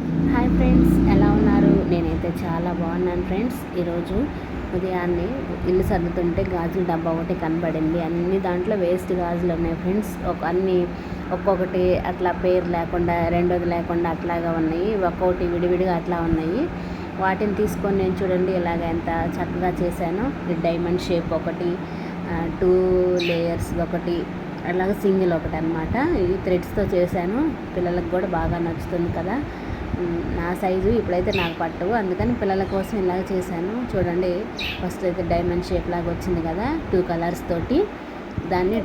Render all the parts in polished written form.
Hi friends, ఎలా ఉన్నారు? నేనైతే చాలా బాగున్నాను ఫ్రెండ్స్. ఈరోజు ఉదయాన్నే ఇల్లు సర్దుతుంటే గాజుల డబ్బా ఒకటి కనబడింది. అన్ని దాంట్లో వేస్ట్ గాజులు ఉన్నాయి ఫ్రెండ్స్. ఒక్కొక్కటి అట్లా పేరు లేకుండా, రెండోది లేకుండా అట్లాగా ఉన్నాయి. ఒక్కొక్కటి విడివిడిగా అట్లా ఉన్నాయి. వాటిని తీసుకొని నేను చూడండి ఇలాగ ఎంత చక్కగా చేశాను. ఈ డైమండ్ షేప్ ఒకటి, 2 లేయర్స్ ఒకటి, అలాగే సింగిల్ ఒకటి అనమాట. ఈ థ్రెడ్స్తో చేశాను. పిల్లలకు కూడా బాగా నచ్చుతుంది కదా. నా సైజు ఇప్పుడైతే నాకు పట్టవు, అందుకని పిల్లల కోసం ఇలాగ చేశాను. చూడండి, ఫస్ట్ అయితే డైమండ్ షేప్ లాగా వచ్చింది కదా, 2 కలర్స్ తోటి. దాన్ని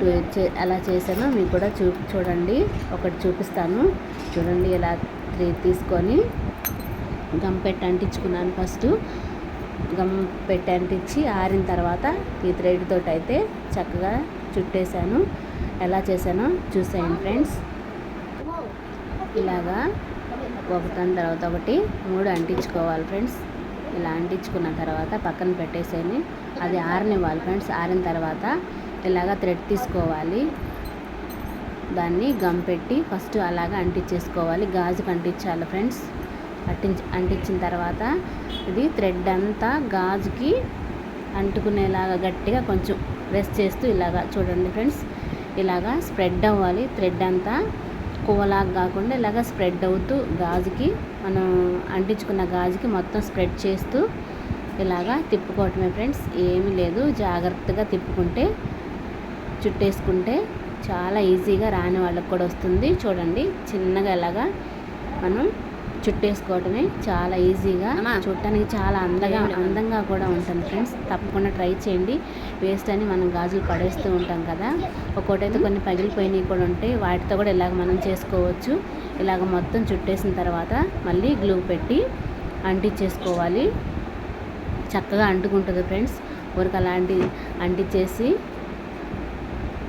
అలా చేశాను. మీకు కూడా చూడండి, ఒకటి చూపిస్తాను. చూడండి, ఇలా 3 తీసుకొని గమ్ పెట్టి అంటించుకున్నాను. ఫస్ట్ గమ్ పెట్టి అంటించి ఆరిన తర్వాత ఈ థ్రెడ్ తోటి అయితే చక్కగా చుట్టేశాను. ఎలా చేశానో చూసేయండి ఫ్రెండ్స్. ఇలాగా ఒకదాని తర్వాత ఒకటి 3 అంటించుకోవాలి ఫ్రెండ్స్. ఇలా అంటించుకున్న తర్వాత పక్కన పెట్టేసేని అది ఆరనివ్వాలి ఫ్రెండ్స్. ఆరిన తర్వాత ఇలాగ థ్రెడ్ తీసుకోవాలి. దాన్ని గమ్ పెట్టి ఫస్ట్ అలాగా అంటించేసుకోవాలి. గాజుకి అంటించాలి ఫ్రెండ్స్. అంటించిన తర్వాత ఇది థ్రెడ్ అంతా గాజుకి అంటుకునేలాగా గట్టిగా కొంచెం ప్రెస్ చేస్తూ ఇలాగా చూడండి ఫ్రెండ్స్. ఇలాగా స్ప్రెడ్ అవ్వాలి. థ్రెడ్ అంతా పువ్వులాగా కాకుండా ఇలాగ స్ప్రెడ్ అవుతూ గాజుకి, మనం అంటించుకున్న గాజుకి మొత్తం స్ప్రెడ్ చేస్తూ ఇలాగా తిప్పుకోవటమే ఫ్రెండ్స్. ఏమీ లేదు, జాగ్రత్తగా తిప్పుకుంటే, చుట్టేసుకుంటే చాలా ఈజీగా రాని వాళ్ళకి కూడా వస్తుంది. చూడండి, చిన్నగా ఇలాగా మనం చుట్టేసుకోవటమే, చాలా ఈజీగా, చూడటానికి చాలా అందంగా కూడా ఉంటుంది ఫ్రెండ్స్. తప్పకుండా ట్రై చేయండి. వేస్ట్ అని మనం గాజులు పడేస్తూ ఉంటాం కదా, ఒక్కోటైతే కొన్ని పగిలిపోయినవి కూడా ఉంటాయి. వాటితో కూడా ఇలాగ మనం చేసుకోవచ్చు. ఇలాగ మొత్తం చుట్టేసిన తర్వాత మళ్ళీ గ్లూ పెట్టి అంటించేసుకోవాలి. చక్కగా అంటుకుంటుంది ఫ్రెండ్స్. ఊరికి అలాంటి అంటించేసి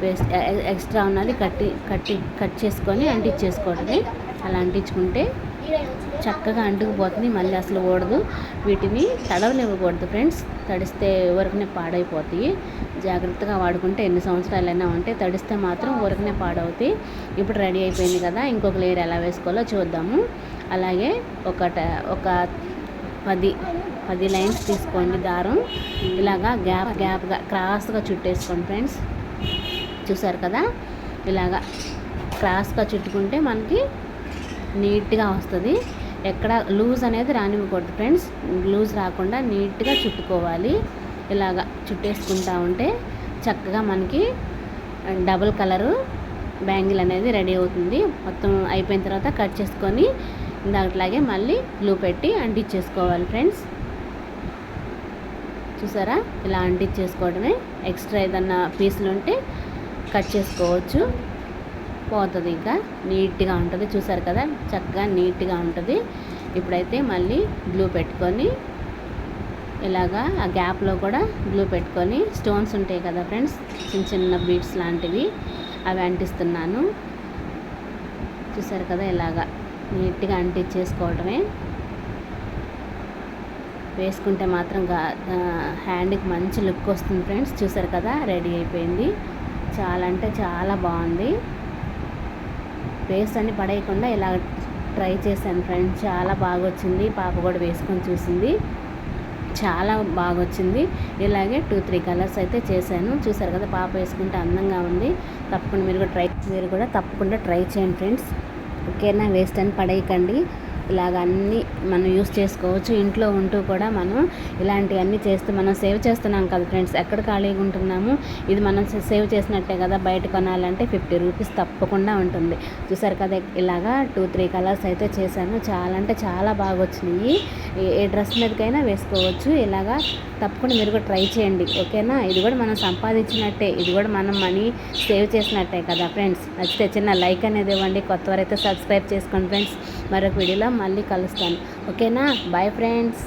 వేస్ట్ ఎక్స్ట్రా ఉన్నది కట్ చేసుకొని అంటించేసుకోవటమే. అలా అంటించుకుంటే చక్కగా అంటుకుపోతుంది, మళ్ళీ అసలు ఓడదు. వీటిని తడవనివ్వకూడదు ఫ్రెండ్స్. తడిస్తే ఊరకనే పాడైపోతాయి. జాగ్రత్తగా వాడుకుంటే ఎన్ని సంవత్సరాలైనా ఉంటే, తడిస్తే మాత్రం ఊరకనే పాడవుతాయి. ఇప్పుడు రెడీ అయిపోయింది కదా, ఇంకొక లేయర్ ఎలా వేసుకోవాలో చూద్దాము. అలాగే ఒక 10 లైన్స్ తీసుకోండి దారం. ఇలాగా గ్యాప్గా క్రాస్గా చుట్టేసుకోండి ఫ్రెండ్స్. చూసారు కదా, ఇలాగా క్రాస్గా చుట్టుకుంటే మనకి నీట్గా వస్తుంది. ఎక్కడ లూజ్ అనేది రానివ్వకూడదు ఫ్రెండ్స్. లూజ్ రాకుండా నీట్గా చుట్టుకోవాలి. ఇలాగా చుట్టేసుకుంటా ఉంటే చక్కగా మనకి డబుల్ కలరు బ్యాంగిల్ అనేది రెడీ అవుతుంది. మొత్తం అయిపోయిన తర్వాత కట్ చేసుకొని ఇందాకట్లాగే మళ్ళీ గ్లూ పెట్టి అంటించేసుకోవాలి ఫ్రెండ్స్. చూసారా, ఇలా అంటించేసుకోవడమే. ఎక్స్ట్రా ఏదన్నా పీసులు ఉంటే కట్ చేసుకోవచ్చు, పోతుంది. ఇంకా నీట్గా ఉంటుంది. చూసారు కదా, చక్కగా నీట్గా ఉంటుంది. ఇప్పుడైతే మళ్ళీ గ్లూ పెట్టుకొని ఇలాగా ఆ గ్యాప్లో కూడా గ్లూ పెట్టుకొని, స్టోన్స్ ఉంటాయి కదా ఫ్రెండ్స్, చిన్న బీడ్స్ లాంటివి, అవి అంటిస్తున్నాను. చూసారు కదా, ఇలాగా నీట్గా అంటించేసుకోవడమే. వేసుకుంటే మాత్రం హ్యాండ్కి మంచి లుక్ వస్తుంది ఫ్రెండ్స్. చూసారు కదా, రెడీ అయిపోయింది. చాలా అంటే చాలా బాగుంది. వేస్ట్ అని పడేయకుండా ఇలా ట్రై చేశాను ఫ్రెండ్స్. చాలా బాగా వచ్చింది. పాప కూడా వేసుకొని చూసింది, చాలా బాగా వచ్చింది. ఇలాగే 2-3 కలర్స్ అయితే చేశాను. చూసారు కదా, పాప వేసుకుంటే అందంగా ఉంది. తప్పకుండా మీరు కూడా తప్పకుండా ట్రై చేయండి ఫ్రెండ్స్. ఓకేనా, వేస్ట్ అని పడేయకండి. ఇలాగ అన్నీ మనం యూస్ చేసుకోవచ్చు. ఇంట్లో ఉంటూ కూడా మనం ఇలాంటివన్నీ చేస్తూ మనం సేవ్ చేస్తున్నాం కదా ఫ్రెండ్స్. ఎక్కడ ఖాళీగా ఉంటున్నాము, ఇది మనం సేవ్ చేసినట్టే కదా. బయట కొనాలంటే 50 రూపీస్ తప్పకుండా ఉంటుంది. చూసారు కదా, ఇలాగా 2-3 కలర్స్ అయితే చేశాను. చాలా అంటే చాలా బాగా వచ్చినాయి. ఏ డ్రెస్ మీదకైనా వేసుకోవచ్చు. ఇలాగా తప్పకుండా మీరు కూడా ట్రై చేయండి. ఓకేనా, ఇది కూడా మనం సంపాదించినట్టే, ఇది కూడా మనం మనీ సేవ్ చేసినట్టే కదా ఫ్రెండ్స్. నచ్చితే చిన్న లైక్ అనేది ఇవ్వండి. కొత్తవారైతే సబ్స్క్రైబ్ చేసుకోండి ఫ్రెండ్స్. మరొక వీడియోలో మళ్ళీ కలుస్తాను. ఓకేనా, బాయ్ ఫ్రెండ్స్.